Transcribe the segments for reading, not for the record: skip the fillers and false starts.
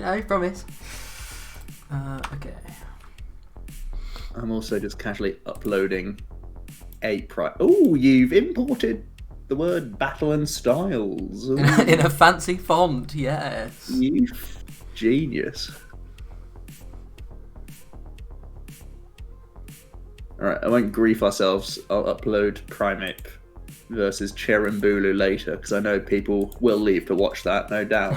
I promise. Okay. I'm also just casually uploading a price. Oh, you've imported the word battle and styles. In a fancy font, yes. You genius. Alright, I won't grief ourselves. I'll upload Primeape versus Cherimbulu later, because I know people will leave to watch that, no doubt.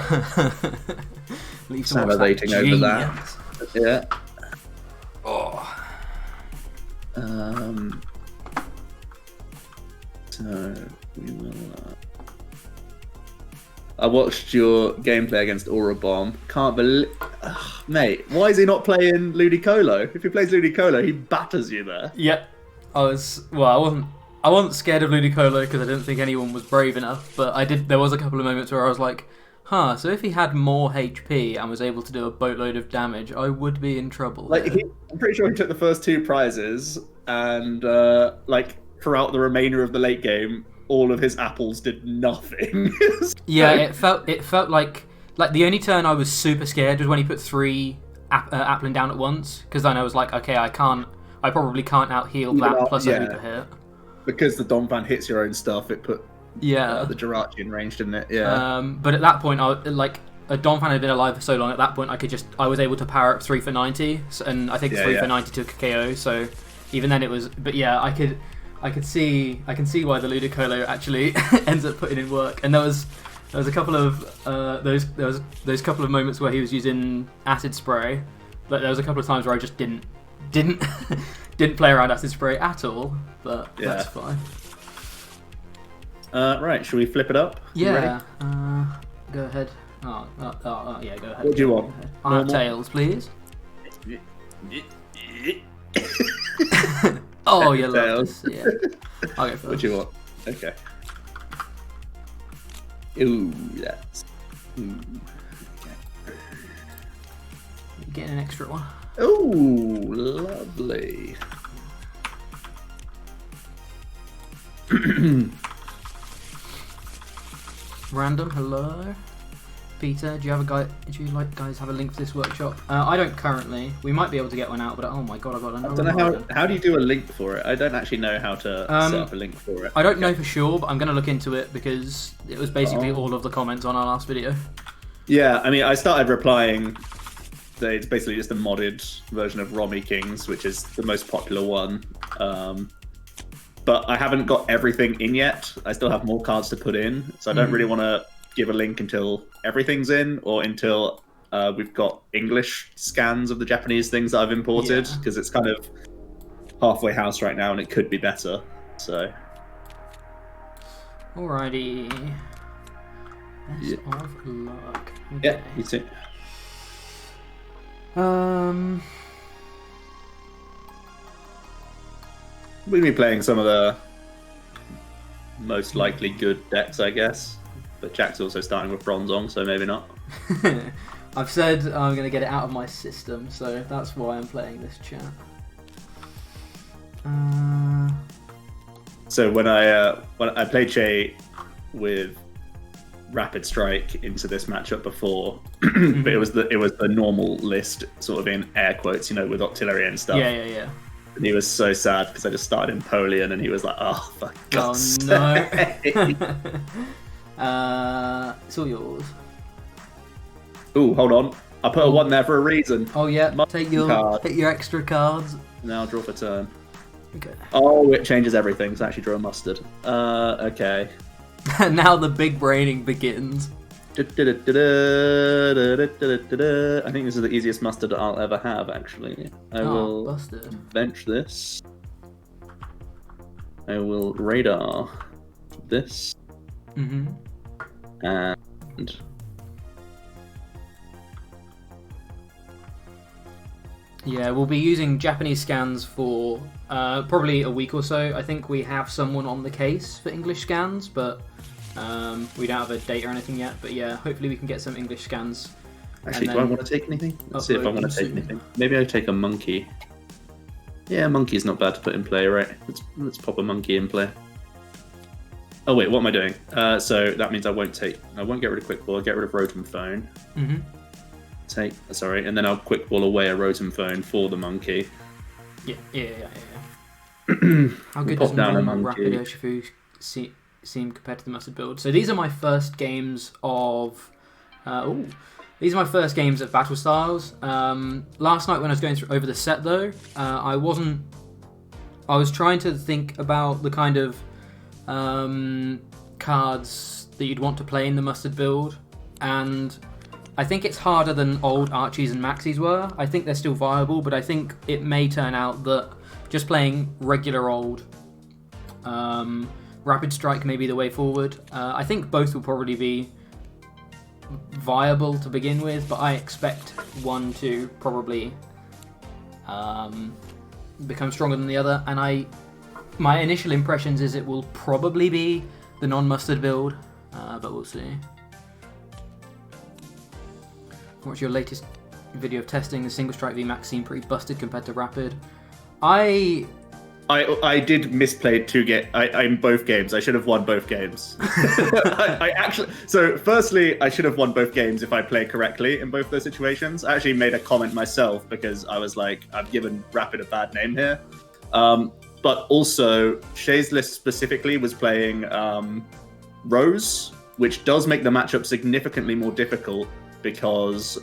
Leave to watch that Salivating over that. genius. Yeah. Oh. So we will. I watched your gameplay against Aura Bomb. Can't believe, mate. Why is he not playing Ludicolo? If he plays Ludicolo, he batters you there. Yep. I wasn't scared of Ludicolo because I didn't think anyone was brave enough. But I did. There was a couple of moments where I was like, "Huh." So if he had more HP and was able to do a boatload of damage, I would be in trouble. Like I'm pretty sure he took the first 2 prizes, and like throughout the remainder of the late game, all of his apples did nothing. So... Yeah, it felt like the only turn I was super scared was when he put 3 Applin down at once, because then I was like, okay, I probably can't out heal that plus a Hooper hit. Because the Donphan hits your own stuff, it put the Jirachi in range, didn't it? Yeah. But at that point, a Donphan had been alive for so long. At that point, I was able to power up 3 for 90, and I think 3 for 90 took a KO. So even then, it was. But yeah, I can see why the Ludicolo actually ends up putting in work. And there was a couple of those couple of moments where he was using acid spray, but there was a couple of times where I just didn't play around acid spray at all. But that's fine. Right, should we flip it up? Yeah. Go ahead. Oh, yeah, go ahead. What do you want? I have tails, please. Oh, you love this. Yeah. I'll go first. What do you want? Okay. Ooh, that's. Ooh. Okay. You're getting an extra one. Ooh, lovely. Random, hello. Peter, do you guys have a link for this workshop? I don't currently. We might be able to get one out, but oh my god, I got another. I don't know how do you do a link for it? I don't actually know how to set up a link for it. I don't know for sure, but I'm going to look into it because it was basically all of the comments on our last video. Yeah, I mean, I started replying. It's basically just a modded version of Romy Kings, which is the most popular one. But I haven't got everything in yet. I still have more cards to put in, so I don't really want to give a link until everything's in, or until we've got English scans of the Japanese things that I've imported, because it's kind of halfway house right now, and it could be better. So, alrighty. Best of luck. Okay. Yeah, you too. We'll be playing some of the most likely good decks, I guess. But Jack's also starting with Bronzong, so maybe not. I've said I'm going to get it out of my system, so that's why I'm playing this chat. So when I played Shay with Rapid Strike into this matchup before, but it was the normal list, sort of in air quotes, with artillery and stuff. Yeah. And he was so sad because I just started Empoleon, and he was like, "Oh, for God's sake." No. It's all yours. Ooh, hold on. I put a 1 there for a reason. Oh yeah, take your extra cards. Now draw for turn. Okay. Oh, it changes everything. It's actually draw a mustard. Okay. Now the big braining begins. I think this is the easiest mustard I'll ever have, actually. I will bench this. I will radar this. And yeah, we'll be using Japanese scans for probably a week or so. I think we have someone on the case for English scans, but we don't have a date or anything yet. But yeah, hopefully we can get some English scans. Actually, do I want to take anything? Let's see if I want to take anything. Maybe I take a monkey. Yeah, monkey's not bad to put in play, right? Let's pop a monkey in play. Oh wait, what am I doing? So that means I won't get rid of Quick Ball, I'll get rid of Rotom Phone. Sorry, and then I'll quick ball away a Rotom Phone for the monkey. Yeah. How good does normal Rapid Urshifu seem compared to the mustard build? So these are my first games of... these are my first games of Battle Styles. Last night when I was going over the set, though, I was trying to think about the kind of cards that you'd want to play in the mustard build, and I think it's harder than old Archies and Maxies were. I think they're still viable, but I think it may turn out that just playing regular old Rapid Strike may be the way forward. I think both will probably be viable to begin with, but I expect one to probably become stronger than the other, and my initial impressions is it will probably be the non-mustard build, but we'll see. What's your latest video of testing? The single strike VMAX seemed pretty busted compared to Rapid. I did misplay in both games. I should have won both games. Firstly, I should have won both games if I played correctly in both those situations. I actually made a comment myself because I was like, I've given Rapid a bad name here. But also, Shay's list specifically was playing Rose, which does make the matchup significantly more difficult because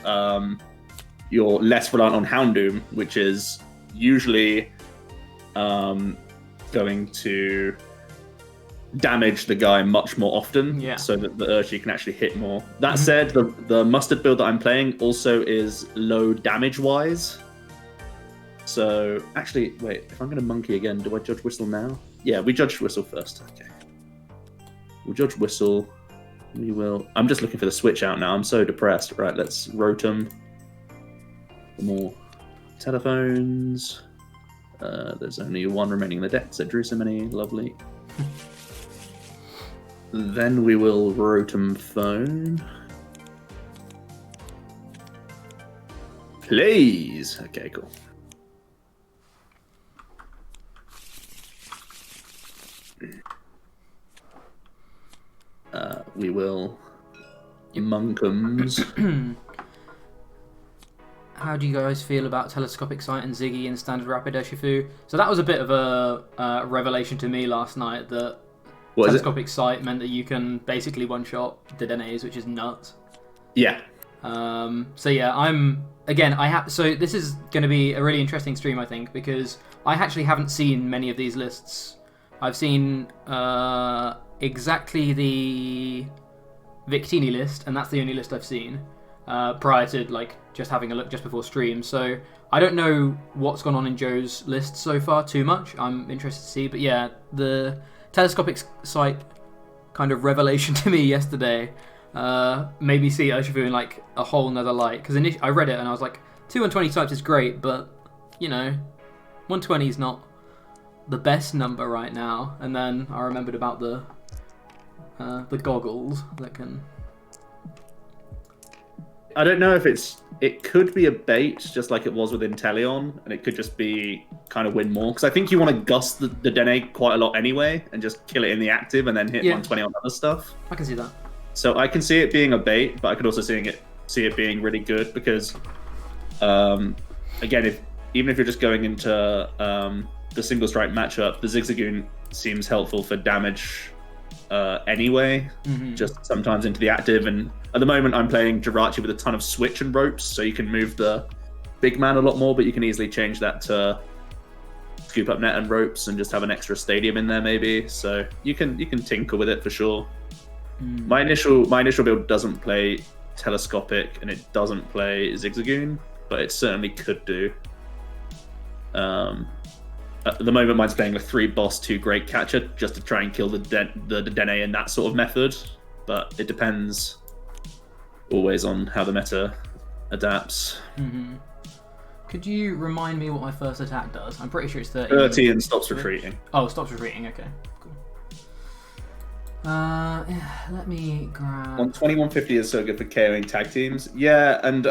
you're less reliant on Houndoom, which is usually going to damage the guy much more often, so that the Urshi can actually hit more. That said, the mustard build that I'm playing also is low damage-wise. So, actually, wait, if I'm going to monkey again, do I Judge Whistle now? Yeah, we Judge Whistle first. Okay. We'll Judge Whistle. We will... I'm just looking for the switch out now. I'm so depressed. Right, let's Rotom. More telephones. There's only one remaining in the deck, so drew so many. Lovely. Then we will Rotom Phone. Please! Okay, cool. We will Monkums. How do you guys feel about Telescopic Sight and Ziggy in standard Rapid Urshifu? So that was a bit of a revelation to me last night, that Telescopic Sight meant that you can basically one-shot Dedenes, which is nuts. Yeah. So yeah, so this is going to be a really interesting stream, I think, because I actually haven't seen many of these lists. I've seen exactly the Victini list, and that's the only list I've seen prior to just having a look just before stream. So I don't know what's gone on in Joe's list so far too much. I'm interested to see, but yeah, the Telescopic Sight kind of revelation to me yesterday made me see Urshifu in a whole nother light, because I read it and I was like, 220 types is great, but 120 is not the best number right now. And then I remembered about the goggles that can... I don't know if it could be a bait, just like it was with Inteleon, and it could just be kind of win more, because I think you want to gust the Dene quite a lot anyway, and just kill it in the active, and then hit 120 on other stuff. I can see that. So I can see it being a bait, but I could also see it being really good, because again, even if you're just going into the single strike matchup, the Zigzagoon seems helpful for damage anyway, just sometimes into the active. And at the moment I'm playing Jirachi with a ton of switch and ropes, so you can move the big man a lot more, but you can easily change that to scoop up net and ropes and just have an extra stadium in there maybe. So you can tinker with it for sure. My initial build doesn't play Telescopic and it doesn't play Zigzagoon, but it certainly could do. At the moment, mine's playing a 3 boss, 2 great catcher, just to try and kill the Dene in that sort of method. But it depends always on how the meta adapts. Could you remind me what my first attack does? I'm pretty sure it's 30. 30 and stops retreating. Oh, stops retreating, okay. Cool. Let me grab... 120-150 is so good for KOing tag teams. Yeah, and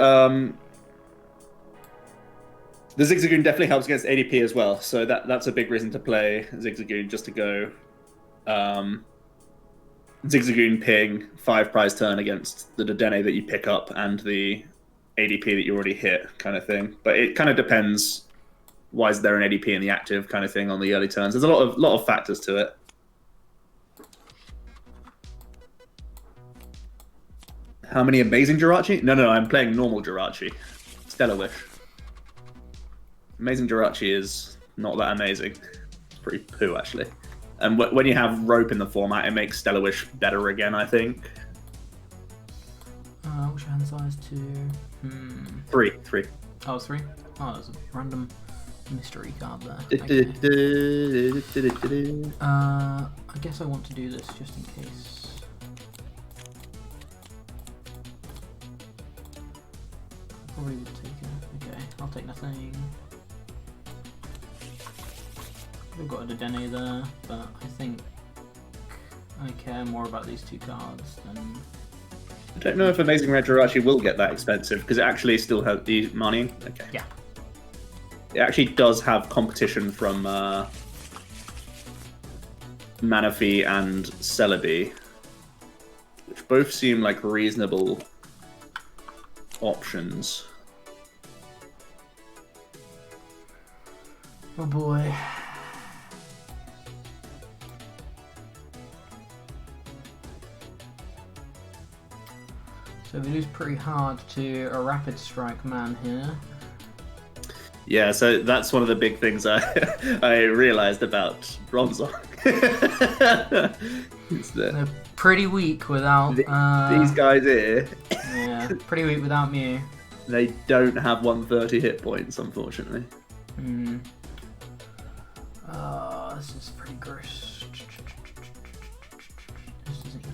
the Zigzagoon definitely helps against ADP as well, so that's a big reason to play Zigzagoon, just to go Zigzagoon ping 5 prize turn against the Dedenne that you pick up and the ADP that you already hit, kind of thing. But it kind of depends. Why is there an ADP in the active, kind of thing, on the early turns? There's a lot of factors to it. How many amazing Jirachi? No, I'm playing normal Jirachi. Stellar Wish. Amazing Jirachi is not that amazing. It's pretty poo, actually. And when you have rope in the format, it makes Stellar Wish better again, I think. What's your hand size to? Three. Oh, it's 3? Oh, there's a random mystery card there. Okay. I guess I want to do this just in case. Probably would take it. Okay, I'll take nothing. We've got a Dedenne there, but I think I care more about these 2 cards than... I don't know if Amazing Red Jirachi will get that expensive, because it actually still has the money. Okay. Yeah. It actually does have competition from Manaphy and Celebi, which both seem like reasonable options. Oh boy. So we lose pretty hard to a Rapid Strike man here. Yeah, so that's one of the big things I realised about Bronzong. They're pretty weak without... these guys here. Yeah, pretty weak without Mew. They don't have 130 hit points, unfortunately. This is pretty gross.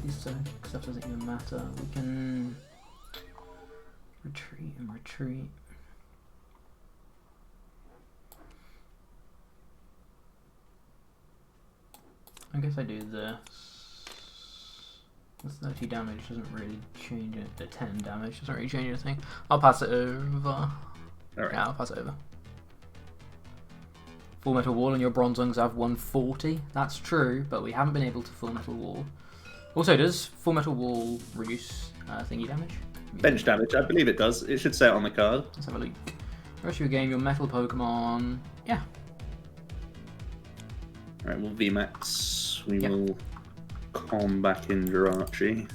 This stuff doesn't even matter. We can retreat and retreat. I guess I do this. The 30 damage doesn't really change it. The 10 damage doesn't really change anything. I'll pass it over. Alright. Yeah, I'll pass it over. Full Metal Wall and your Bronzongs have 140. That's true, but we haven't been able to Full Metal Wall. Also, does Full Metal Wall reduce thingy damage? Bench damage, I believe it does. It should say it on the card. Let's have a look. Rest of your game, your Metal Pokemon. Yeah. Alright, we'll VMAX. We will calm back in Jirachi.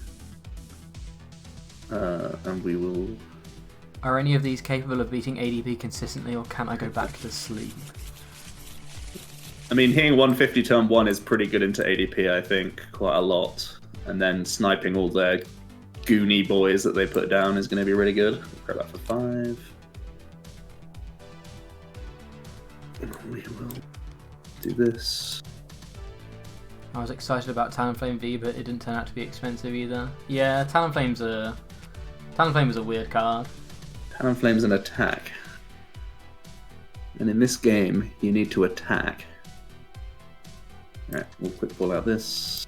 And we will... Are any of these capable of beating ADP consistently, or can I go back to sleep? I mean, hitting 150 turn 1 is pretty good into ADP, I think, quite a lot. And then sniping all their goony boys that they put down is going to be really good. Grab that for 5. We will do this. I was excited about Talonflame V, but it didn't turn out to be expensive either. Yeah, Talonflame's a weird card. Talonflame's an attack. And in this game, you need to attack. Alright, we'll quick pull out this.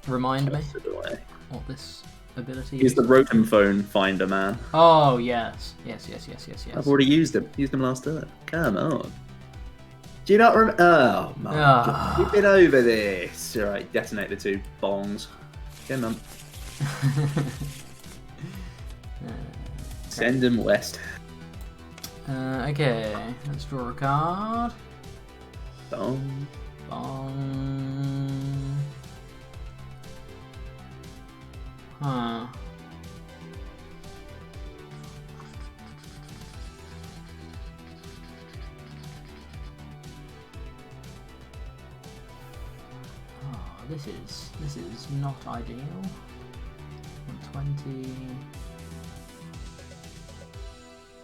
Remind me what this ability is. He's the Rotom Phone Finder, man. Oh, yes. Yes. I've already used him. Used him last turn. Come on. Do you not remember? Oh, my God. We've been over this. Alright, detonate the 2 bongs. Come on. Send him west. Okay, let's draw a card. Bong. Huh. Oh, this is not ideal. 120.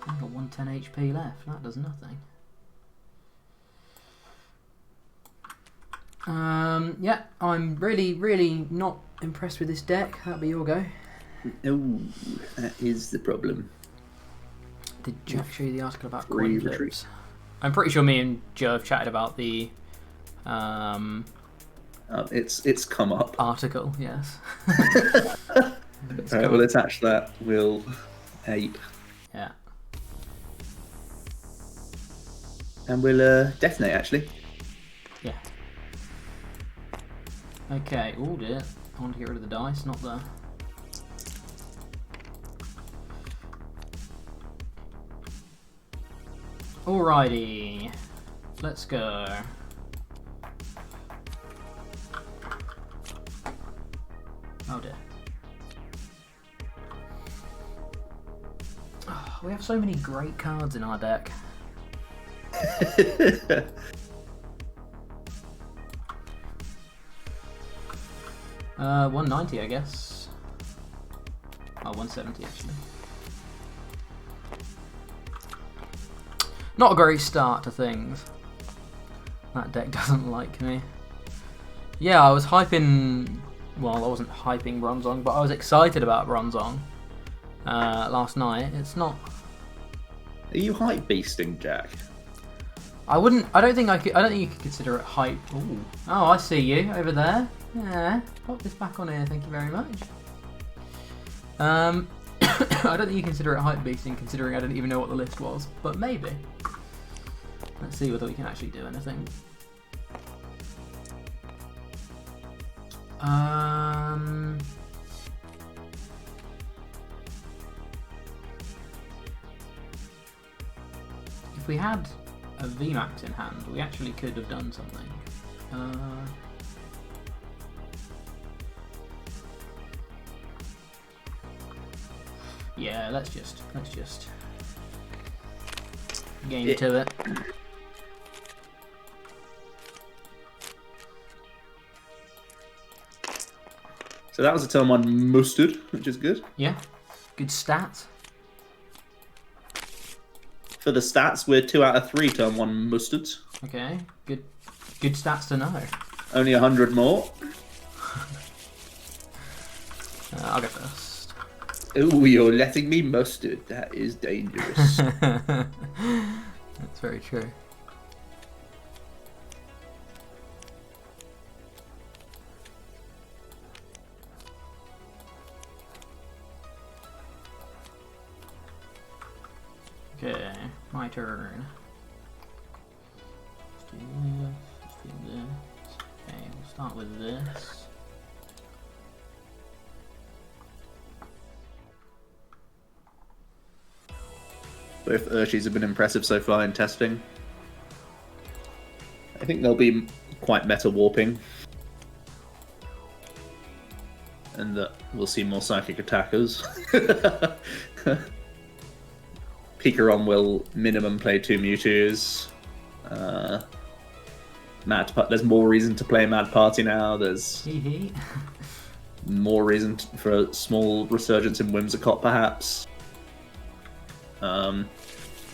I've got 110 HP left. That does nothing. Yeah, I'm really not impressed with this deck. That'll be your go. Oh, that is the problem. Did Jack show you the article about Free coin retreat. flips? I'm pretty sure me and Joe have chatted about the It's come up. article, yes. Alright, we'll attach that. We'll ape. Yeah. And we'll detonate, actually. Yeah. Okay, oh dear. I want to get rid of the dice, not the... Alrighty, let's go. Oh dear. Oh, we have so many great cards in our deck. 190, I guess. Oh, 170 actually. Not a great start to things. That deck doesn't like me. Yeah, I was hyping... Well, I wasn't hyping Bronzong, but I was excited about Bronzong last night. It's not... Are you hype beasting, Jack? I wouldn't... I don't think I could... I don't think you could consider it hype. Ooh. Oh, I see you over there. Yeah. Pop this back on here, thank you very much. I don't think you consider it hype beasting, considering I didn't even know what the list was. But maybe. Let's see whether we can actually do anything. If we had a VMAX in hand, we actually could have done something. Yeah, let's just game to it. So that was a turn 1 mustard, which is good. Yeah, good stats. For the stats, we're 2 out of 3 turn 1 mustards. Okay, good stats to know. Only 100 more. I'll go first. Oh, you're letting me mustard. That is dangerous. That's very true. Okay, my turn. Let's do this. Let's do this. Okay, we'll start with this. Both Urshis have been impressive so far in testing. I think they'll be quite meta warping. And that we'll see more psychic attackers. Pikarom will minimum play 2 Mewtwo's. There's more reason to play Mad Party now. There's more reason for a small resurgence in Whimsicott, perhaps.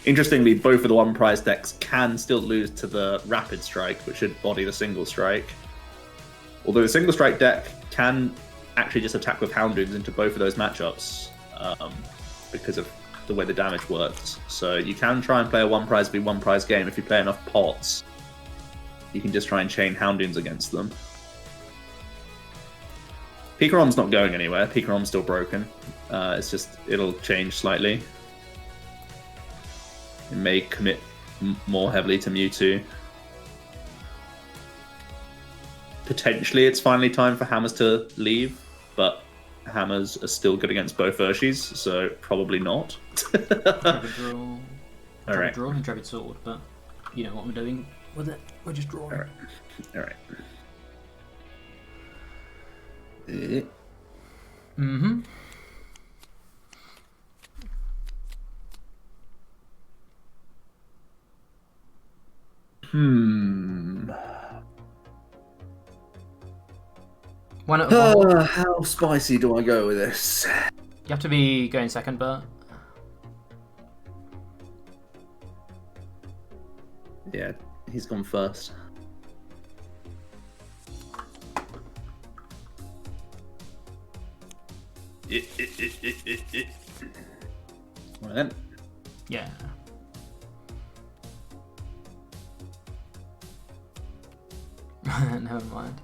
Interestingly, both of the 1 prize decks can still lose to the Rapid Strike, which should body the Single Strike. Although the Single Strike deck can actually just attack with Houndoons into both of those matchups because of the way the damage works. So you can try and play a 1 prize v 1 prize game if you play enough pots. You can just try and chain Houndoons against them. Picarom's not going anywhere. Picarom's still broken. It's just, it'll change slightly. It may commit more heavily to Mewtwo. Potentially it's finally time for Hammers to leave, but Hammers are still good against both Urshis, so probably not. Intrepid draw. Alright. Draw, Intrepid Sword, but you know what I'm doing with it. We're just drawing. Alright. Mm-hmm. How spicy do I go with this? You have to be going second, Bert. Yeah, he's gone first. Right then. Yeah. Never mind.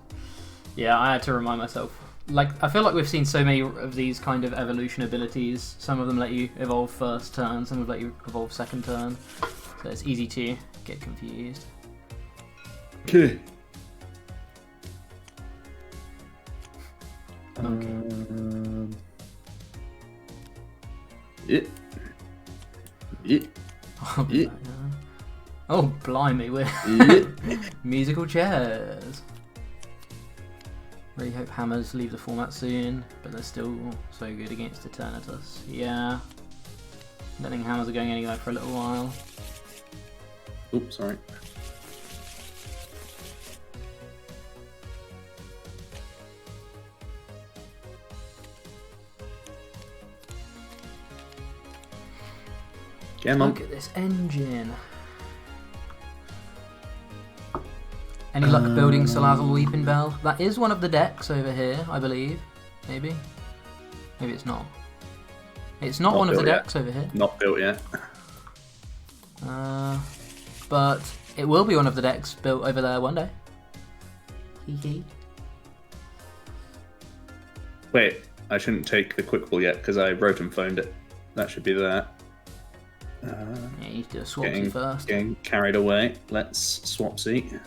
Yeah, I had to remind myself. Like, I feel like we've seen so many of these kind of evolution abilities. Some of them let you evolve first turn, some of them let you evolve second turn. So it's easy to get confused. Okay. Oh, blimey, we're musical chairs. Really hope hammers leave the format soon, but they're still so good against Eternatus. Yeah. I don't think hammers are going anywhere for a little while. Oops, sorry. Look at this engine. Any luck building Salazzle Weeping Bell? That is one of the decks over here, I believe. Maybe? Maybe it's not. It's not one of the decks over here. Not built yet. But it will be one of the decks built over there one day. Hee. Wait, I shouldn't take the quick ball yet because I wrote and phoned it. That should be there. Yeah, you need to do a swapsy first. Getting carried away. Let's swapsy.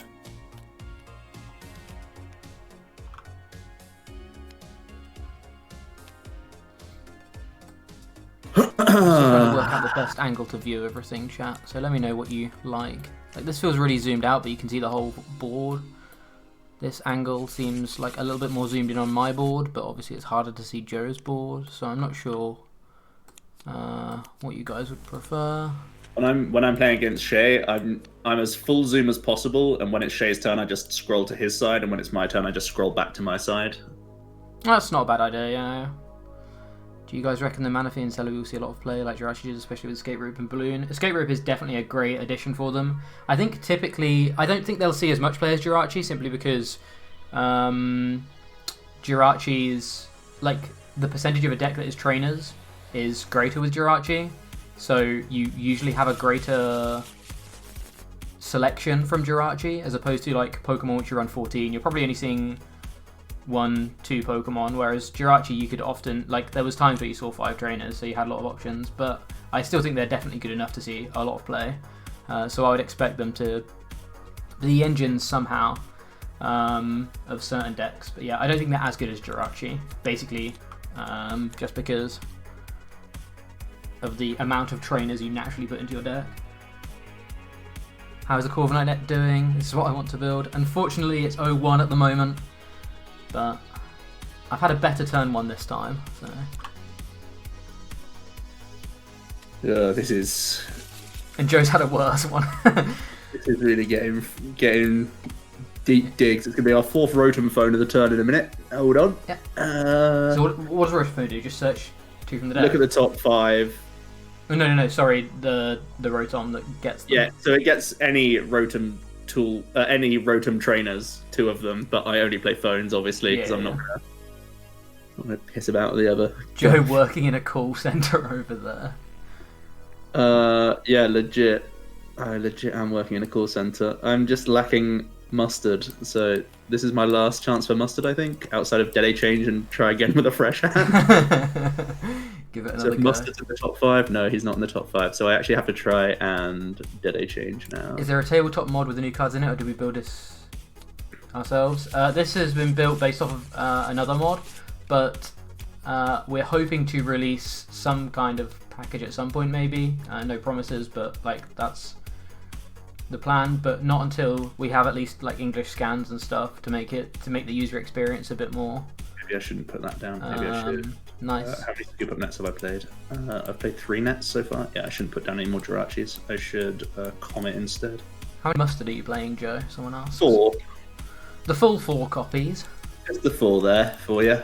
Just trying to work out the best angle to view everything, chat. So let me know what you like. Like, this feels really zoomed out, but you can see the whole board. This angle seems like a little bit more zoomed in on my board, but obviously it's harder to see Joe's board, so I'm not sure what you guys would prefer. When I'm playing against Shay, I'm as full zoom as possible, and when it's Shay's turn, I just scroll to his side, and when it's my turn, I just scroll back to my side. That's not a bad idea, yeah. Do you guys reckon the Manaphy and Celebi will see a lot of play like Jirachi did, especially with Escape Rope and Balloon? Escape Rope is definitely a great addition for them. I think typically, I don't think they'll see as much play as Jirachi, simply because Jirachi's, like, the percentage of a deck that is trainers is greater with Jirachi. So you usually have a greater selection from Jirachi, as opposed to, like, Pokemon which you run 14. You're probably only seeing 1-2 Pokemon, whereas Jirachi you could often, like, there was times where you saw 5 trainers, so you had a lot of options, but I still think they're definitely good enough to see a lot of play. So I would expect them to be the engines somehow of certain decks, but yeah, I don't think they're as good as Jirachi, basically just because of the amount of trainers you naturally put into your deck. How's the Corviknight deck doing? This is what I want to build. Unfortunately, it's 0-1 at the moment, but I've had a better turn 1 this time, so. Yeah, this is. And Joe's had a worse one. This is really getting deep digs. It's gonna be our 4th Rotom phone of the turn in a minute. Hold on. Yeah. So what does Rotom do? Just search 2 from the deck. Look at the top 5. Oh, no. Sorry, the Rotom that gets them. Yeah, so it gets any Rotom tool, any Rotom trainers, 2 of them, but I only play phones, obviously, because I'm not gonna piss about the other. Joe working in a call center over there. Yeah, legit. I legit am working in a call center. I'm just lacking mustard, so this is my last chance for mustard, I think, outside of Dead Change and try again with a fresh hand. Give it another so if go. Mustard's in the top 5? No, he's not in the top 5, so I actually have to try and Dead Change now. Is there a tabletop mod with the new cards in it, or do we build this ourselves? This has been built based off of another mod, but we're hoping to release some kind of package at some point, maybe. No promises, but like that's the plan. But not until we have at least like English scans and stuff to make the user experience a bit more. Maybe I shouldn't put that down. Maybe I should. Nice. How many scoop up nets have I played? I've played 3 nets so far. Yeah, I shouldn't put down any more Jirachis. I should Comet instead. How many mustard are you playing, Joe? Someone asks. 4. The full 4 copies. There's the 4 there for you.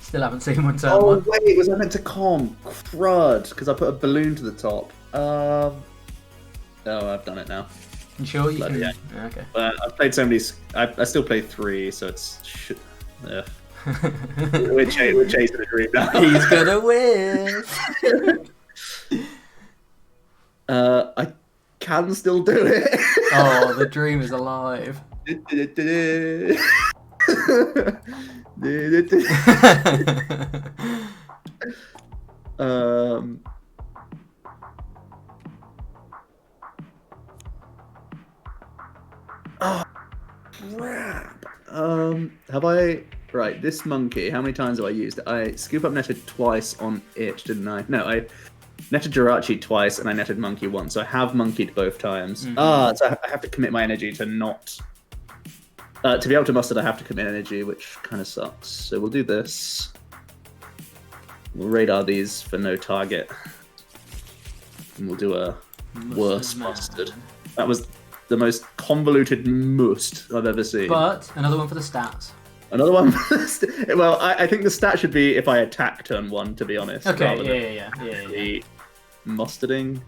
Still haven't seen one turn Oh, 1. wait, was I meant to com? Crud, because I put a balloon to the top. Oh, I've done it now. You sure you Bloody can? yeah. Okay. I've played so many. I still play 3, so it's. Yeah. we're chasing a dream now. He's gonna win. I can still do it. Oh, the dream is alive. Oh, crap. Have I... Right, this monkey, how many times have I used it? I scoop up netted twice on it, didn't I? No, netted Jirachi twice, and I netted Monkey once. So I have monkeyed both times. Mm-hmm. So I have to commit my energy to not... to be able to mustard, I have to commit energy, which kind of sucks. So we'll do this. We'll radar these for no target. And we'll do a worse mustard. That was the most convoluted must I've ever seen. But another one for the stats. Another one. Well, I think the stat should be if I attack turn 1, to be honest. Okay, yeah. The mustarding.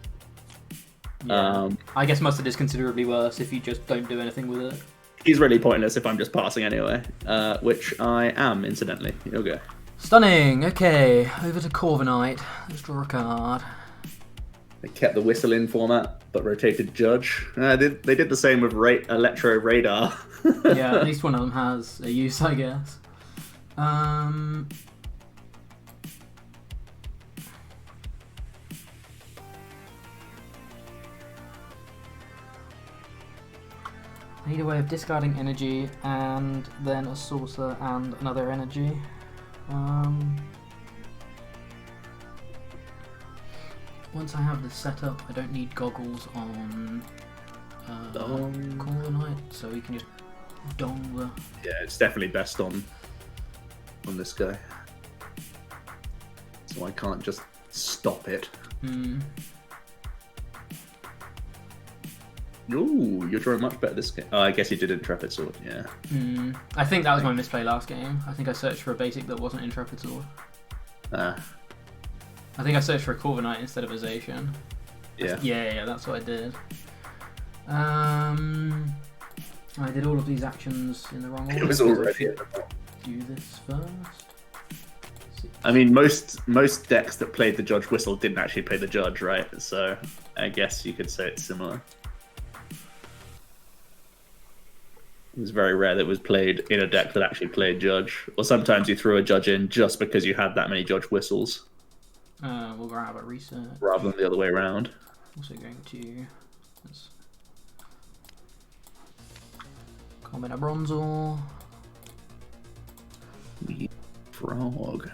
Yeah. I guess mustard is considerably worse if you just don't do anything with it. He's really pointless if I'm just passing anyway, which I am, incidentally. You'll go. Stunning. Okay, over to Corviknight. Let's draw a card. They kept the whistle in format, but rotated Judge. They did the same with Electro Radar. Yeah, at least one of them has a use, I guess. I need a way of discarding energy and then a saucer and another energy. Once I have this set up, I don't need goggles on Corviknight, so we can just dong the... Yeah, it's definitely best on this guy. So I can't just stop it. Ooh, you're drawing much better this game. Oh, I guess you did Intrepid Sword, yeah. I think that was my misplay last game. I think I searched for a basic that wasn't Intrepid Sword. I think I searched for a Corviknight instead of a Zacian. Yeah. Yeah, that's what I did. I did all of these actions in the wrong order. It was already at the top. Do this first. I mean, most decks that played the Judge Whistle didn't actually play the Judge, right? So I guess you could say it's similar. It was very rare that it was played in a deck that actually played Judge. Or sometimes you threw a Judge in just because you had that many Judge Whistles. We'll grab a reset. Rather than the other way around. Also going to... Corviknight Bronzong. Frog.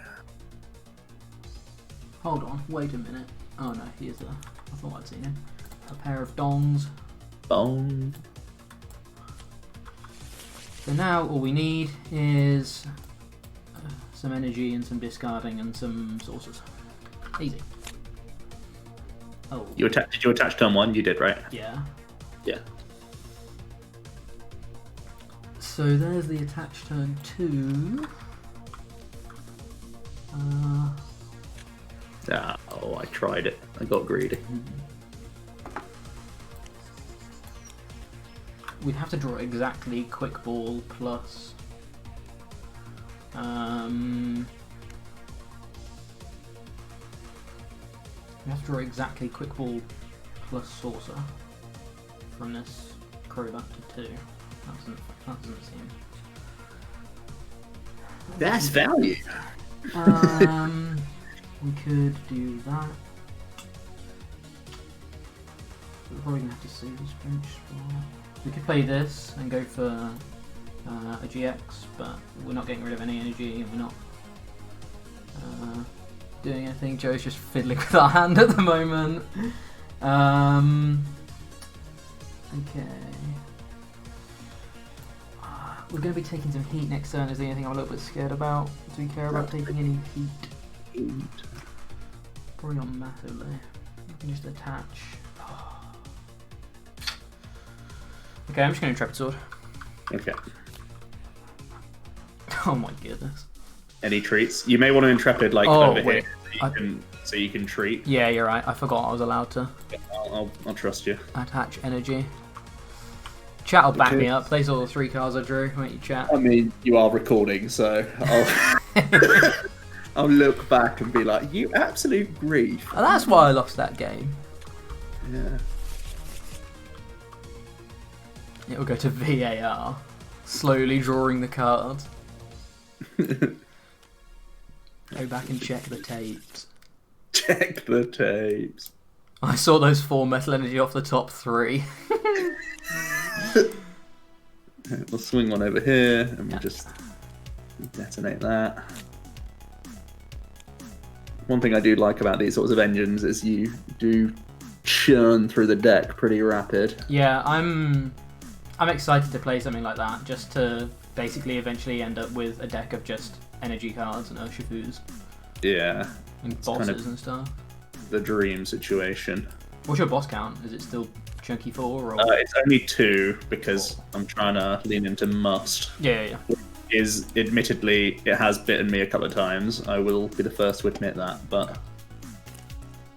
Hold on, wait a minute. Oh no, here's the... I thought I'd seen him. A pair of dongs. Bone. So now all we need is some energy and some discarding and some sources. Easy. Oh. Did you attach turn 1? You did, right? Yeah. Yeah. So there's the attached turn 2. Oh, I tried it. I got greedy. We'd have to draw exactly Quick Ball plus... we have to draw exactly Quick Ball plus Saucer from this Crobat to 2. That doesn't seem... That's value. We could do that. We're probably going to have to save this bench spot. We could play this and go for a GX, but we're not getting rid of any energy and we're not doing anything. Joe's just fiddling with our hand at the moment. Okay. We're going to be taking some heat next turn is the only thing I'm a little bit scared about. Do we care about taking any heat? Probably not massively. We can just attach. Okay, I'm just going to Intrepid Sword. Okay. Oh my goodness. Any treats? You may want to Intrepid over here so you can treat. Yeah, you're right. I forgot I was allowed to. I'll trust you. Attach energy. Chat will back me up. They saw the 3 cards I drew. Won't you, chat? I mean, you are recording, so I'll look back and be like, you absolute grief. And that's why I lost that game. Yeah. It will go to VAR. Slowly drawing the cards. Go back and check the tapes. Check the tapes. I saw those 4 metal energy off the top 3. We'll swing one over here and we'll just detonate that. one thing I do like about these sorts of engines is you do churn through the deck pretty rapid. Yeah, I'm excited to play something like that, just to basically eventually end up with a deck of just energy cards and Urshifus. Yeah. And bosses and stuff. The dream situation. What's your boss count? Is it still chunky 4? Or... it's only 2 because I'm trying to lean into must. Yeah. Is admittedly, it has bitten me a couple of times. I will be the first to admit that, but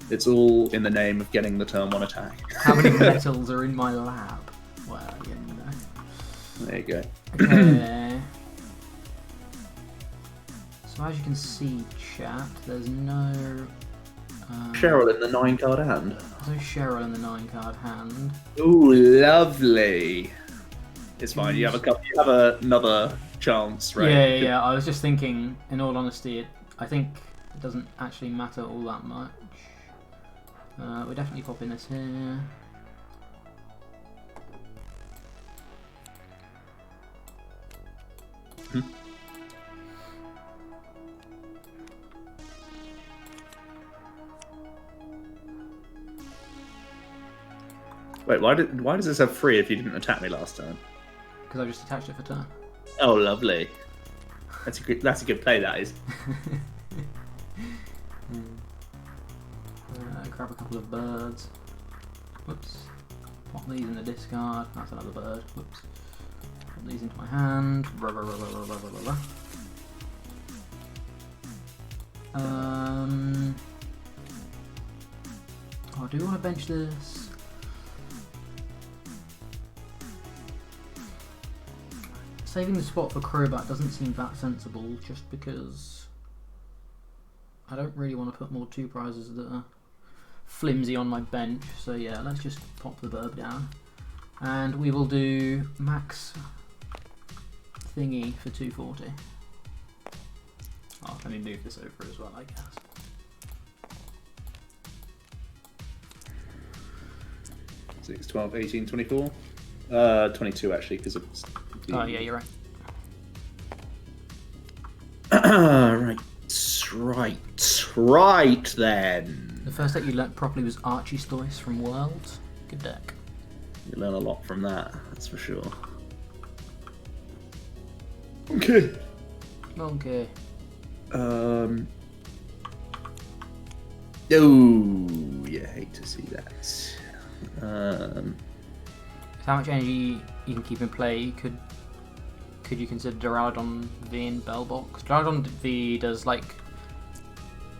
it's all in the name of getting the turn 1 attack. How many metals are in my lab? Well, yeah, you know. There you go. Okay. So as you can see, chat, there's no... Cheryl in the 9-card hand. There's no Cheryl in the 9-card hand. Ooh, lovely. It's fine. You have another chance, right? Yeah. I was just thinking, in all honesty, I think it doesn't actually matter all that much. We're definitely popping this here. Wait, why does this have 3 if you didn't attack me last time? Because I just attached it for turn. Oh, lovely. That's a good play, that is. Grab a couple of birds. Whoops. Pop these in the discard. That's another bird. Whoops. Put these into my hand. Oh, do you want to bench this? Saving the spot for Crobat doesn't seem that sensible, just because I don't really want to put more 2 prizes that are flimsy on my bench. So yeah, let's just pop the burb down. And we will do max thingy for 240. Oh, let me move this over as well, I guess. Six, 12, 18, 24? 22 actually, because it's... Oh yeah, you're right. Right then. The first deck you learnt properly was Archistois from Worlds. Good deck. You learn a lot from that, that's for sure. Okay. Okay. Oh, you hate to see that. How much energy you can keep in play? Could you consider Duraludon V in Bellbox? Duraludon V does like.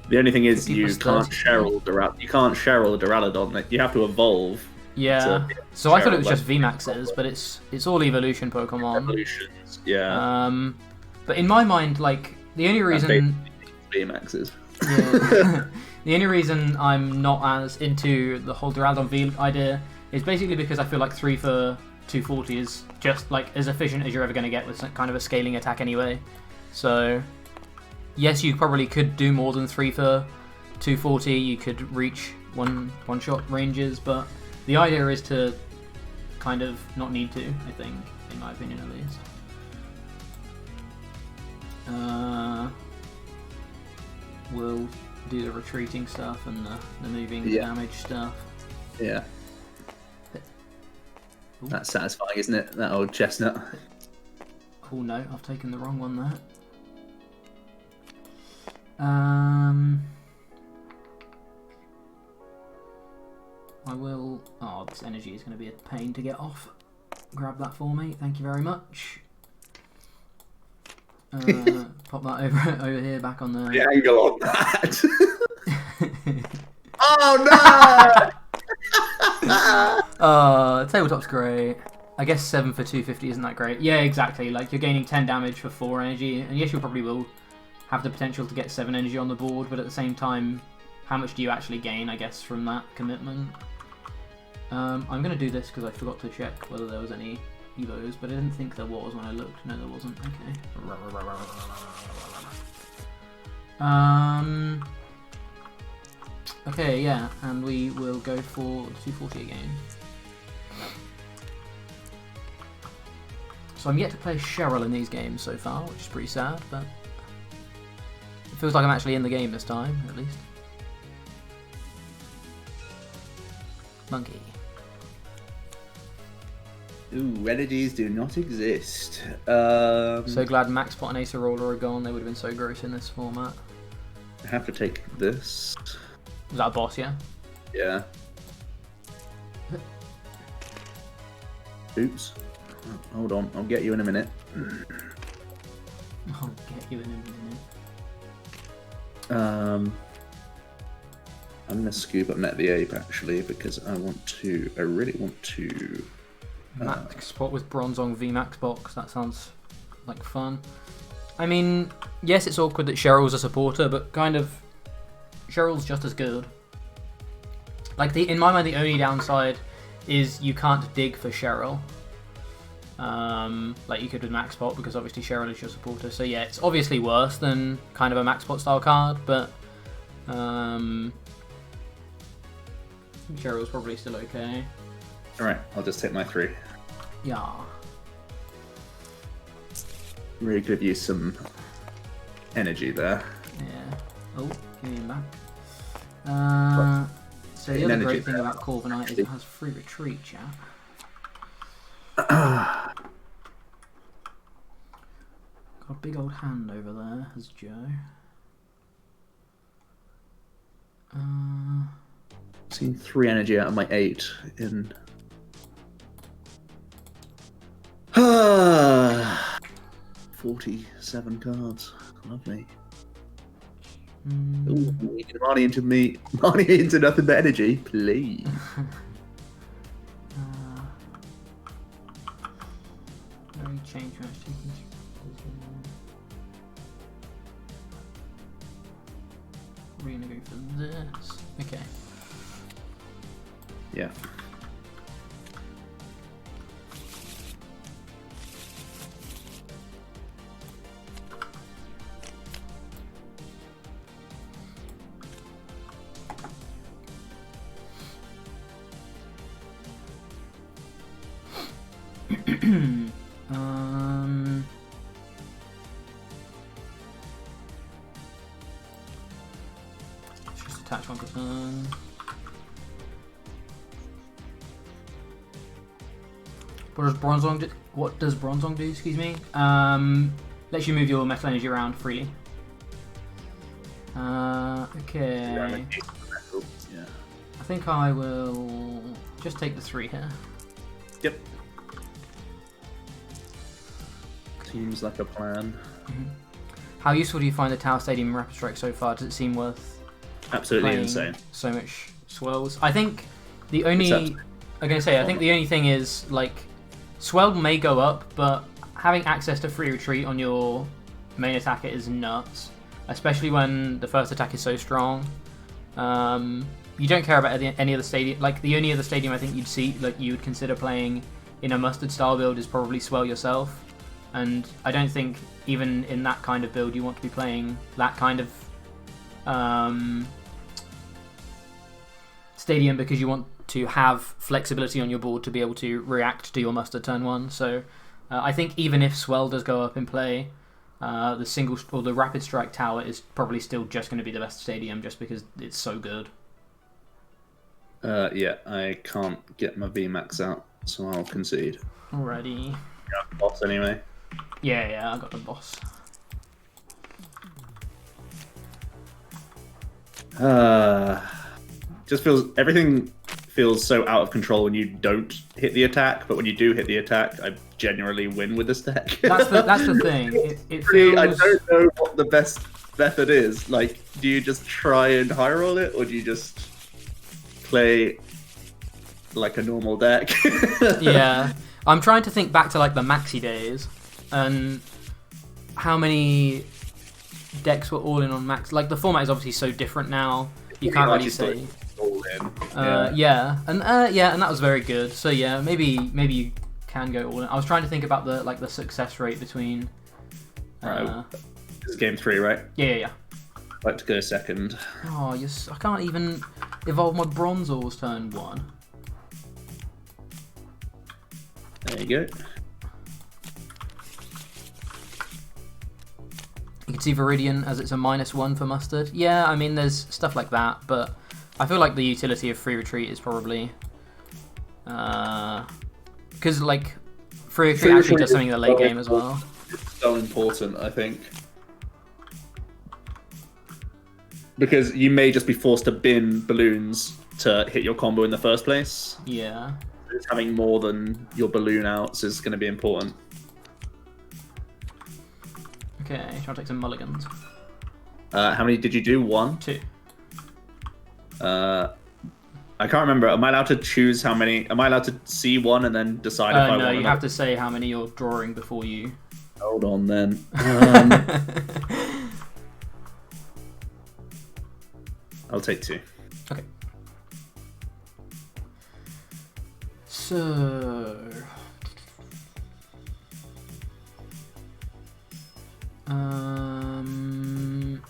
The only thing is you can't Cheryl Duraludon. You have to evolve. Yeah. So I thought it was just VMAXs, but it's all evolution Pokemon. Evolutions. Yeah. But in my mind, like the only reason VMAXs. Yeah. The only reason I'm not as into the whole Duraludon V idea is basically because I feel like 3 for 240 is just like as efficient as you're ever going to get with some kind of a scaling attack anyway. So yes, you probably could do more than 3 for 240. You could reach one-shot ranges, but the idea is to kind of not need to, I think, in my opinion at least. We'll do the retreating stuff and the moving damage stuff. Yeah. Ooh. That's satisfying, isn't it? That old chestnut. Oh no, I've taken the wrong one there. I will... Oh, this energy is going to be a pain to get off. Grab that for me, thank you very much. Pop that over here, back on the angle on that. Oh no! Tabletop's great. I guess 7 for 250 isn't that great. Yeah, exactly. Like you're gaining 10 damage for 4 energy, and yes, you probably will have the potential to get 7 energy on the board, but at the same time, how much do you actually gain? I guess from that commitment. I'm gonna do this because I forgot to check whether there was any Evos, but I didn't think there was when I looked. No, there wasn't. Okay. Okay, yeah, and we will go for 240 again. So I'm yet to play Cheryl in these games so far, which is pretty sad, but It feels like I'm actually in the game this time, at least. Monkey. Ooh, energies do not exist. So glad Maxbot and Acerola are gone. They would have been so gross in this format. I have to take this. Was that a boss, yeah? Yeah. Oops. Oh, hold on, I'll get you in a minute. I'll get you in a minute. I'm gonna scoop up Net the Ape actually because I really want to. Max spot with Bronzong VMAX box. That sounds like fun. I mean, yes, it's awkward that Cheryl's a supporter, but kind of Cheryl's just as good. Like in my mind, the only downside is you can't dig for Cheryl. Like you could with Maxbot because obviously Cheryl is your supporter. So yeah, it's obviously worse than kind of a Maxbot style card, but Cheryl's probably still okay. Alright, I'll just take my 3. Yeah. Really could have used some energy there. Yeah. Oh, give me him back. So the other great thing about Corviknight is it has free retreat, chat. Got a big old hand over there, has Joe. Seen 3 energy out of my 8 in. 47 cards. Lovely. Ooh, Marnie into nothing but energy, please. Very change match taking. We're gonna go for this. Okay. Yeah. Let's just attach one person. What does Bronzong do? Excuse me. Lets you move your metal energy around freely. Okay. Yeah. I think I will just take the 3 here. Yep. Seems like a plan. Mm-hmm. How useful do you find the Tower Stadium Rapid Strike so far? Does it seem worth absolutely insane? So much swells. I think the only I think the only thing is like swell may go up, but having access to free retreat on your main attacker is nuts, especially when the first attack is so strong. You don't care about any other stadium. Like the only other stadium I think you'd see, like you would consider playing in a mustard style build is probably swell yourself. And I don't think even in that kind of build you want to be playing that kind of stadium because you want to have flexibility on your board to be able to react to your mustard turn 1. So I think even if swell does go up in play, the single or the rapid strike tower is probably still just going to be the best stadium just because it's so good. Yeah, I can't get my VMAX out, so I'll concede. Alrighty. Yeah, boss anyway. Yeah, I got the boss. Just everything feels so out of control when you don't hit the attack, but when you do hit the attack, I generally win with this deck. That's the thing. It feels... I don't know what the best method is. Like, do you just try and high roll it, or do you just play like a normal deck? Yeah, I'm trying to think back to like the Maxi days and how many decks were all in on Max. Like the format is obviously so different now. You can't really say. All in. And that was very good. So yeah, maybe you can go all in. I was trying to think about the success rate between. Right. This is game 3, right? Yeah. I'd like to go second. Oh, yes. I can't even evolve my Bronzors turn 1. There you go. You could see Viridian as it's a -1 for Mustard. Yeah, I mean, there's stuff like that, but I feel like the utility of Free Retreat is probably... Because, like, Free Retreat actually does something in the late game as well. It's so important, I think. Because you may just be forced to bin balloons to hit your combo in the first place. Yeah. Just having more than your balloon outs is going to be important. Okay, try to take some mulligans. How many did you do? 1? 2. I can't remember. Am I allowed to choose how many? Am I allowed to see one and then decide if I want? No, you have to say how many you're drawing before you... Hold on then. I'll take 2. Okay. So...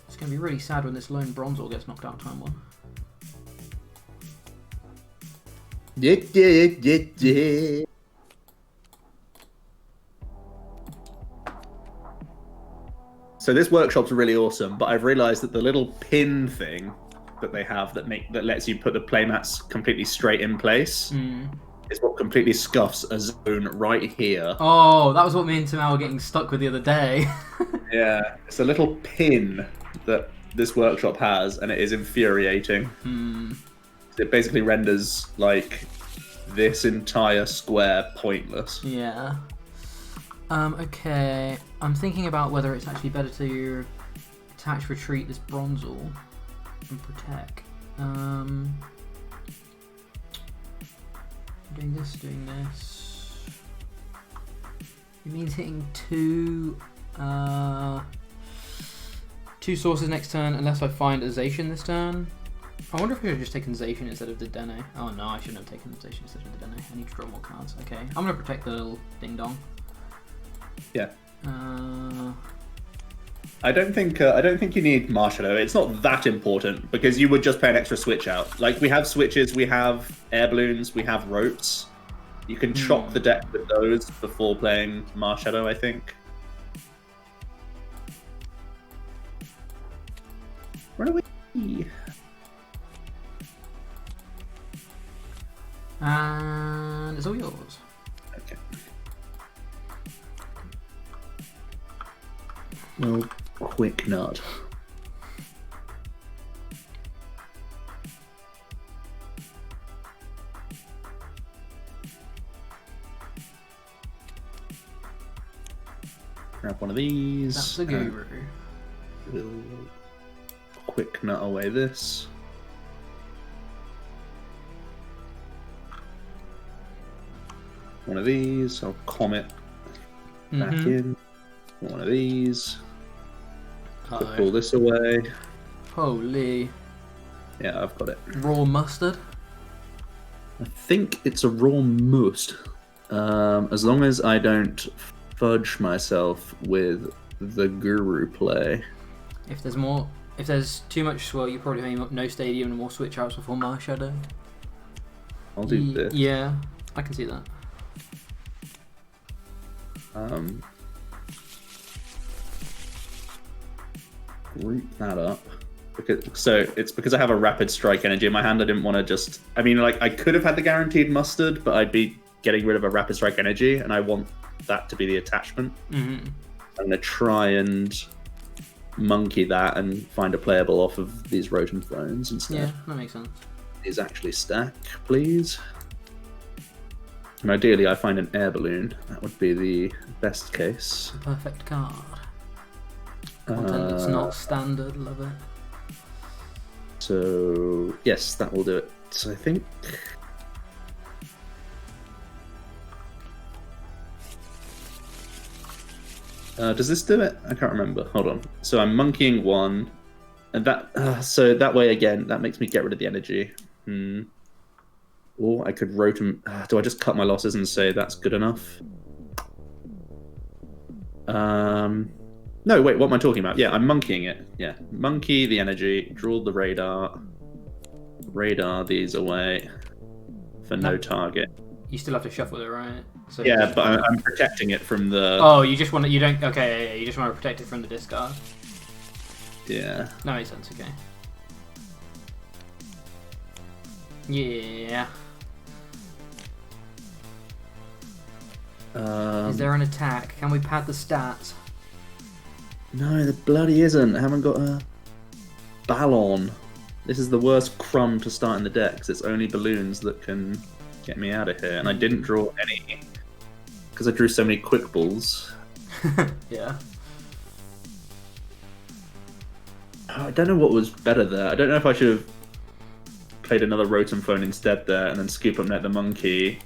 It's going to be really sad when this lone Bronzor gets knocked out time 1. Yeah. So this workshop's really awesome, but I've realised that the little pin thing that they have that lets you put the playmats completely straight in place is what completely scuffs a zone right here. Oh, that was what me and Tamal were getting stuck with the other day. Yeah, it's a little pin that this workshop has, and it is infuriating. It basically renders like this entire square pointless. Yeah. Okay. I'm thinking about whether it's actually better to attach retreat this Bronzor and protect. Doing this. It means hitting 2 sources next turn unless I find a Zacian this turn. I wonder if I should have just taken Zacian instead of the Dene. Oh no, I shouldn't have taken Zacian instead of the Dene. I need to draw more cards. Okay, I'm gonna protect the little ding dong. Yeah. I don't think you need Marshadow. It's not that important because you would just play an extra switch out. Like we have switches, we have air balloons, we have ropes. You can chop the deck with those before playing Marshadow, I think. Where are we? And it's all yours. Okay. Well, quick nut. Grab one of these. That's the guru. We'll quick nut away this. One of these. I'll comet back in. One of these. Pull this away. Holy. Yeah, I've got it. Raw mustard? I think it's a raw must. As long as I don't fudge myself with the guru play. If there's too much swirl, you probably aim up no stadium and more switch outs before Marshadow. I'll do this. Yeah, I can see that. Group that up. It's because I have a rapid strike energy in my hand. I didn't want to just. I mean, like I could have had the guaranteed mustard, but I'd be getting rid of a rapid strike energy, and I want that to be the attachment. I'm gonna try and monkey that and find a playable off of these Rotom Thrones instead. Yeah, that makes sense. These actually stack, please. And ideally, I find an air balloon. That would be the best case. Perfect card. Content that's not standard, love it. So, yes, that will do it. So I think... does this do it? I can't remember. Hold on. So I'm monkeying 1. And that... so that way, again, that makes me get rid of the energy. Or I could Rotom... do I just cut my losses and say that's good enough? No, wait, what am I talking about? Yeah, I'm monkeying it. Yeah, monkey the energy, draw the radar these away for no target. You still have to shuffle it, right? So yeah, but I'm protecting it from the... Oh, you just want to... You don't... Okay, yeah, you just want to protect it from the discard. Yeah. That makes sense. Okay. Yeah. Is there an attack? Can we pad the stats? No, there bloody isn't. I haven't got a Ballon. This is the worst crumb to start in the deck, because it's only balloons that can get me out of here. And I didn't draw any, because I drew so many quick balls. Yeah. I don't know what was better there. I don't know if I should have played another Rotom Phone instead there, and then Scoop Up Net the Monkey,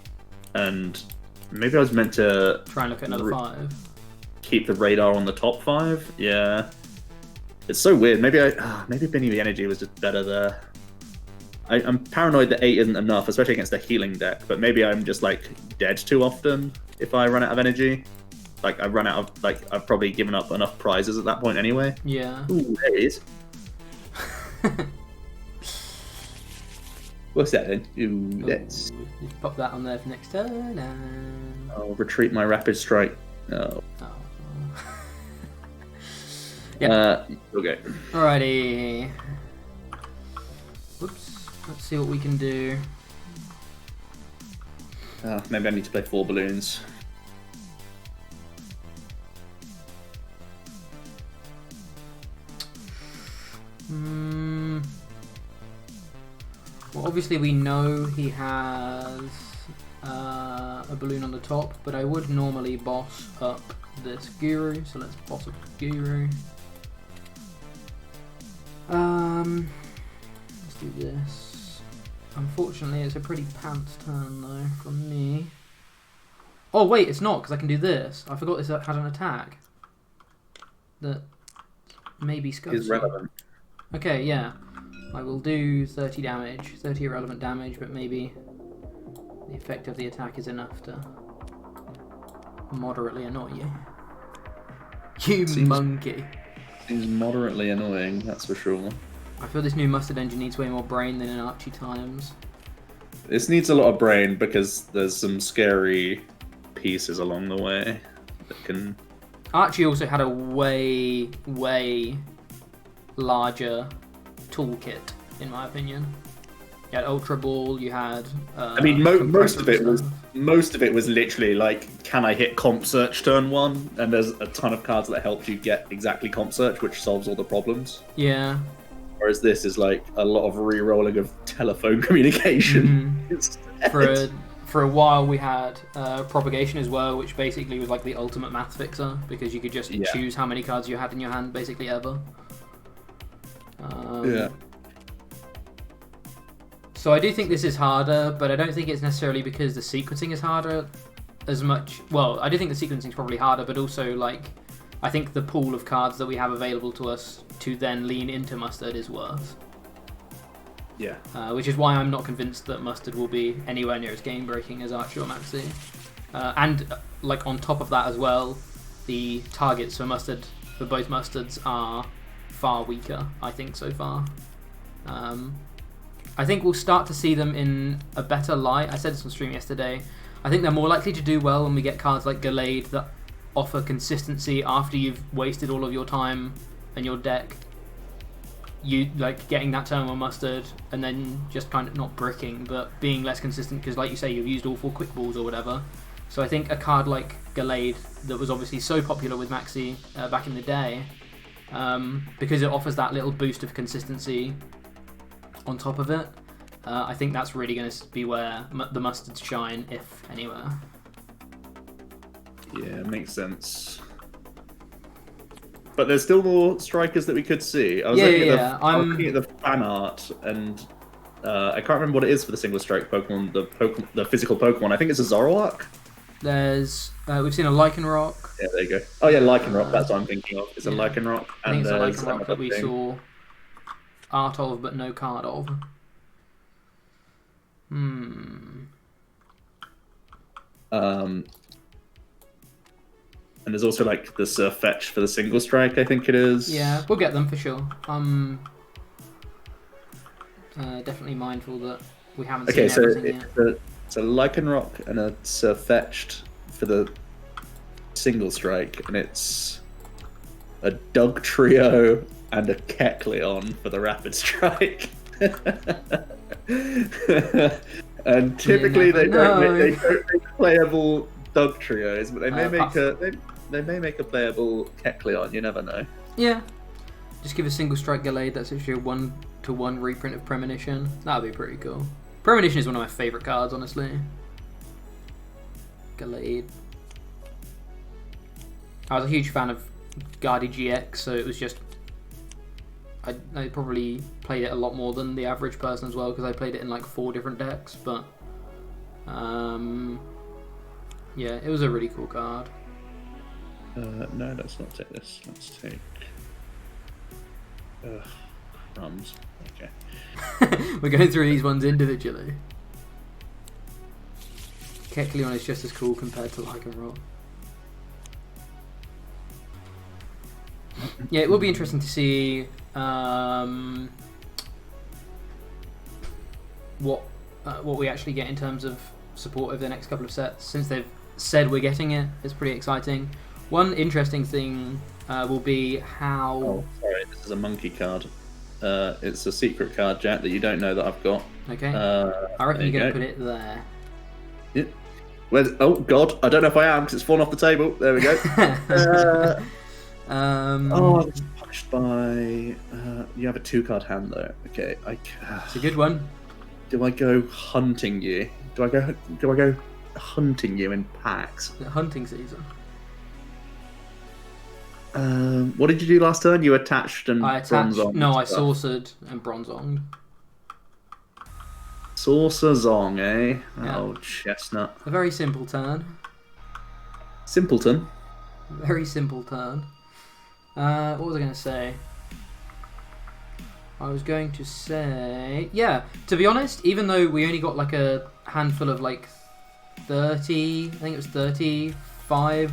and maybe I was meant to try and look at another 5. Keep the radar on the top 5. Yeah, it's so weird. Maybe Binny the Energy was just better there. I'm paranoid that 8 isn't enough, especially against a healing deck. But maybe I'm just like dead too often if I run out of energy. Like I've probably given up enough prizes at that point anyway. Yeah. Ooh, there it is. What's that then? Ooh, let's just pop that on there for next turn. And... I'll retreat my Rapid Strike. Oh. Yeah. Okay. Alrighty. Whoops. Let's see what we can do. Maybe I need to play 4 balloons. Well, obviously we know he has a balloon on the top, but I would normally boss up this Guru, so let's boss up the Guru. Let's do this. Unfortunately, it's a pretty pants turn though from me. Oh wait, it's not, because I can do this. I forgot this had an attack that maybe scuffs. Is relevant. Okay, yeah. I will do 30 damage, 30 irrelevant damage, but maybe the effect of the attack is enough to moderately annoy you. You monkey. Seems moderately annoying, that's for sure. I feel this new Mustard engine needs way more brain than in Archie times. This needs a lot of brain because there's some scary pieces along the way that can... Archie also had a way larger toolkit, in my opinion. You had Ultra Ball, you had... I mean, most of it was literally like, can I hit Comp Search turn 1? And there's a ton of cards that help you get exactly Comp Search, which solves all the problems. Yeah. Whereas this is like a lot of re-rolling of telephone communication. For a while we had Propagation as well, which basically was like the ultimate math fixer, because you could just choose how many cards you had in your hand basically ever. Yeah. So I do think this is harder, but I don't think it's necessarily because the sequencing is harder as much. Well, I do think the sequencing is probably harder, but also like I think the pool of cards that we have available to us to then lean into Mustard is worse. Yeah. Which is why I'm not convinced that Mustard will be anywhere near as game breaking as Archie or Maxi. And like on top of that as well, the targets for Mustard, for both Mustards, are far weaker, I think, so far. I think we'll start to see them in a better light. I said this on stream yesterday. I think they're more likely to do well when we get cards like Gallade that offer consistency after you've wasted all of your time and your deck. You like getting that turn on Mustard and then just kind of not bricking, but being less consistent because, like you say, you've used all 4 quick balls or whatever. So I think a card like Gallade, that was obviously so popular with Maxi back in the day, because it offers that little boost of consistency on top of it, I think that's really going to be where the Mustards shine, if anywhere. Yeah, makes sense. But there's still more strikers that we could see. I was looking at the fan art, and I can't remember what it is for the single strike Pokemon, the physical Pokemon. I think it's a Zoroark. There's we've seen a Lycanroc. Yeah, there you go. Oh yeah, Lycanroc. That's what I'm thinking of. It's a Lycanroc. I think it's a Lycanroc that we saw art of, but no card of. And there's also like the Surfetch for the single strike, I think it is. Yeah, we'll get them for sure. I'm definitely mindful that we haven't seen everything yet. It's a Lycanroc and a Surfetched for the single strike, and it's a Dug Trio and a Kecleon for the Rapid Strike. And typically they don't make playable dog trios, but they may make a playable Kecleon. You never know. Yeah. Just give a single strike Gallade. That's actually a 1-to-1 reprint of Premonition. That would be pretty cool. Premonition is one of my favourite cards, honestly. Gallade. I was a huge fan of Guardi GX, so it was just... I probably played it a lot more than the average person as well, because I played it in like 4 different decks, but... yeah, it was a really cool card. No, let's not take this. Let's take... crumbs. Okay. We're going through these ones individually. Kecleon is just as cool compared to Lycanroc. Yeah, it will be interesting to see what we actually get in terms of support over the next couple of sets. Since they've said we're getting it, it's pretty exciting. One interesting thing will be how... Oh, sorry, this is a monkey card. It's a secret card, Jack, that you don't know that I've got. Okay. I reckon you're going to put it there. Yeah. Oh, God. I don't know if I am, because it's fallen off the table. There we go. Oh, it's punished by... you have a 2-card hand, though. Okay. It's a good one. Do I go hunting you? Do I go hunting you in packs? The hunting season. What did you do last turn? You attached and Bronzonged. No, I sorcered and Bronzonged. Saucer-zong, eh? Yeah. Oh, chestnut. A very simple turn. Simpleton. Very simple turn. What was I going to say? I was going to say... Yeah, to be honest, even though we only got like a handful of like 30... I think it was 35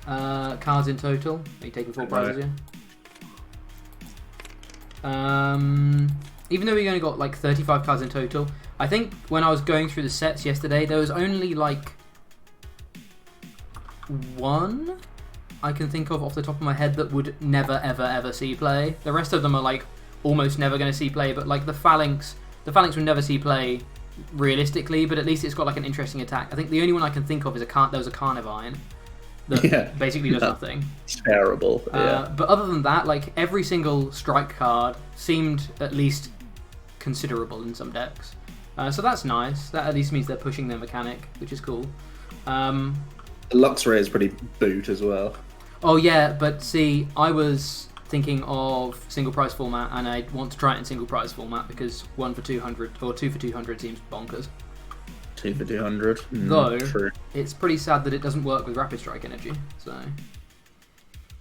cards in total. Are you taking 4 prizes here? Even though we only got like 35 cards in total, I think when I was going through the sets yesterday, there was only like 1 I can think of off the top of my head that would never ever ever see play. The rest of them are like almost never going to see play, but like the Phalanx would never see play realistically, but at least it's got like an interesting attack. I think the only one I can think of is there was a Carnivine that basically does nothing. Terrible. Yeah. But other than that, like every single strike card seemed at least considerable in some decks. So that's nice. That at least means they're pushing their mechanic, which is cool. Luxray is pretty boot as well. Oh yeah, but see, I was thinking of single prize format, and I want to try it in single prize format because 1 for 200 or 2 for 200 seems bonkers. 2 for 200. Though true. It's pretty sad that it doesn't work with Rapid Strike energy. So.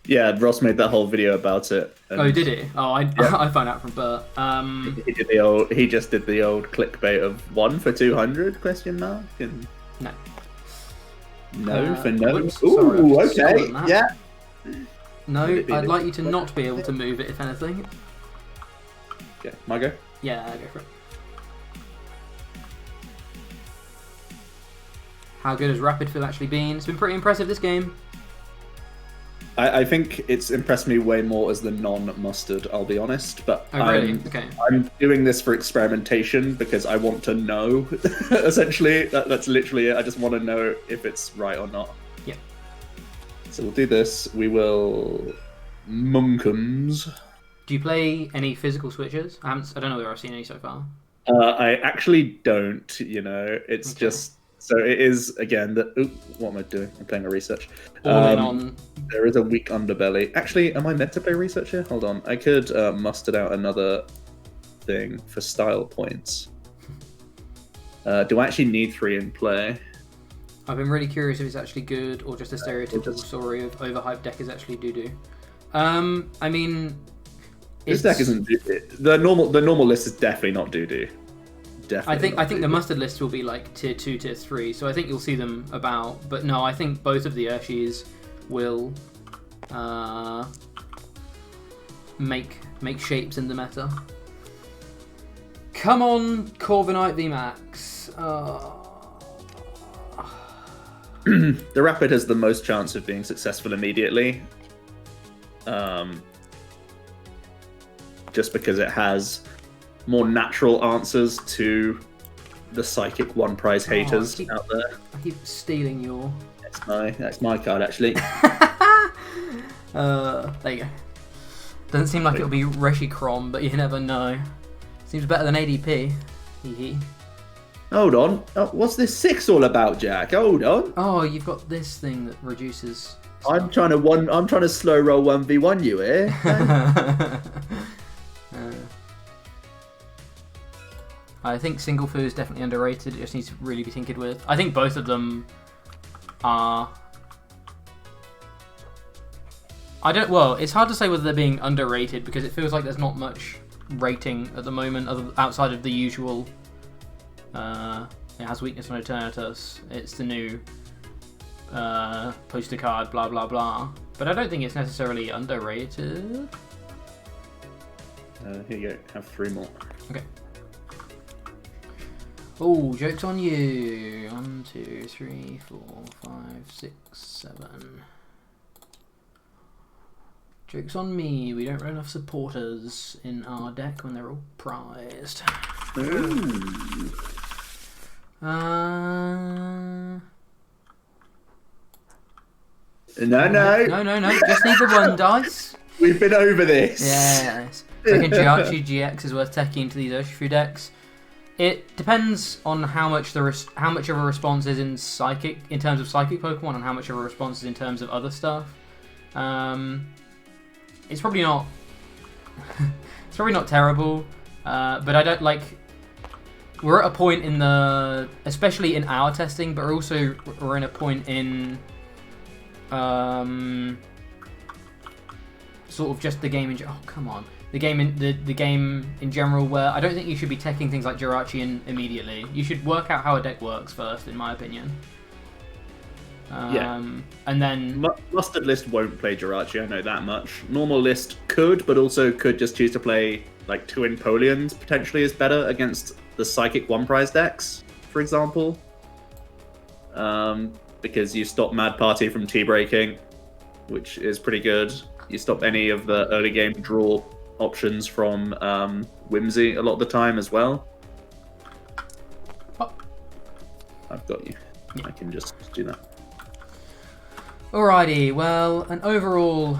Yeah, Ross made that whole video about it. Oh, did he? Oh, I found out from Bert. He just did the old clickbait of 1 for 200 question mark and no. No for no. Whoops, Ooh, sorry, okay. Yeah. No, I'd like you to not be able to move it, if anything. Okay, my go? Yeah, go for it. How good has Rapid Fill actually been? It's been pretty impressive this game. I think it's impressed me way more as the non-mustard, I'll be honest. But really? Okay. I'm doing this for experimentation because I want to know, essentially. That's literally it. I just want to know if it's right or not. Yeah. So we'll do this. We will... Munkums. Do you play any physical switches? I don't know whether I've seen any so far. I actually don't, It's just... So it is, again, what am I doing? I'm playing a research. All in on... There is a weak underbelly. Actually, am I meant to play research here? Hold on. I could muster out another thing for style points. Do I actually need 3 in play? I've been really curious if it's actually good or just a stereotypical story of overhyped deck is actually doo-doo. I mean... This deck isn't doo-doo. The normal list is definitely not doo-doo. I think the mustard list will be like tier 2, tier 3, so I think you'll see them about. But no, I think both of the Urshis will make shapes in the meta. Come on, Corviknight VMAX. The Rapid has the most chance of being successful immediately. just because it has more natural answers to the psychic one prize haters out there. I keep stealing your. That's my card actually. There you go. Doesn't seem like it'll be Reshiram, but you never know. Seems better than ADP. Hee. Hold on. Oh, what's this 6 all about, Jack? Hold on. Oh, you've got this thing that reduces. I'm trying to slow roll 1v1 you here. I think Single Fu is definitely underrated. It just needs to really be tinkered with. I think both of them are. Well, it's hard to say whether they're being underrated because it feels like there's not much rating at the moment outside of the usual. It has weakness on Eternatus. It's the new poster card, blah blah blah. But I don't think it's necessarily underrated. Here you go. Have 3 more. Okay. Oh, joke's on you. 1, 2, 3, 4, 5, 6, 7. Joke's on me. We don't run enough supporters in our deck when they're all prized. Ooh. No. Just need the 1 dice. We've been over this. Yes. I reckon Jiachi GX is worth teching into these Urshifu decks. It depends on how much of a response is in terms of psychic Pokemon, and how much of a response is in terms of other stuff. It's probably not. It's probably not terrible, but I don't like. We're at a point in especially in our testing, but we're in a point in, sort of just the game in. Oh come on. The game in general, where I don't think you should be teching things like Jirachi in immediately. You should work out how a deck works first, in my opinion. And then Mustard List won't play Jirachi, I know that much. Normal List could, but also could just choose to play like 2 Empoleons. Potentially is better against the Psychic One Prize decks, for example. Because you stop Mad Party from T-breaking, which is pretty good. You stop any of the early game draw options from Whimsy a lot of the time as well. Oh. I've got you. I can just do that. Alrighty, well, an overall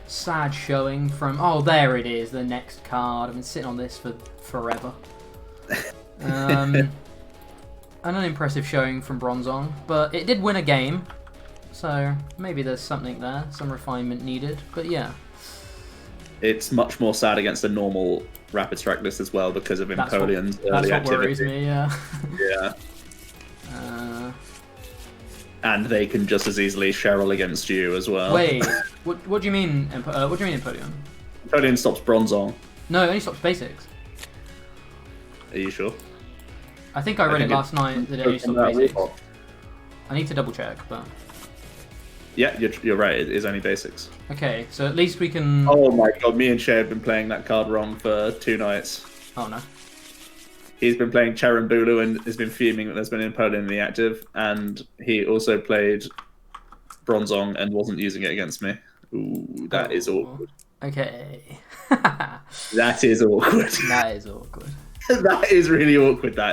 sad showing from. Oh, there it is, the next card. I've been sitting on this for forever. An unimpressive showing from Bronzong, but it did win a game, so maybe there's something there, some refinement needed, but yeah. It's much more sad against a normal Rapid Strike list as well because of Empoleon's early activity. That's what worries me, yeah. Yeah. And they can just as easily Cheryl against you as well. Wait, what do you mean? What do you mean Empoleon? Empoleon stops Bronzong. No, it only stops basics. Are you sure? I think I read it last night that it only stops basics. I need to double check, but. Yeah, you're right. It is only basics. Okay, so at least we can. Oh my god, me and Shay have been playing that card wrong for 2 nights. Oh no. He's been playing Cherambulu and has been fuming that there's been Empoleon in the active, and he also played Bronzong and wasn't using it against me. Ooh, that is awkward. Okay. That is awkward. That is awkward. That is really awkward. That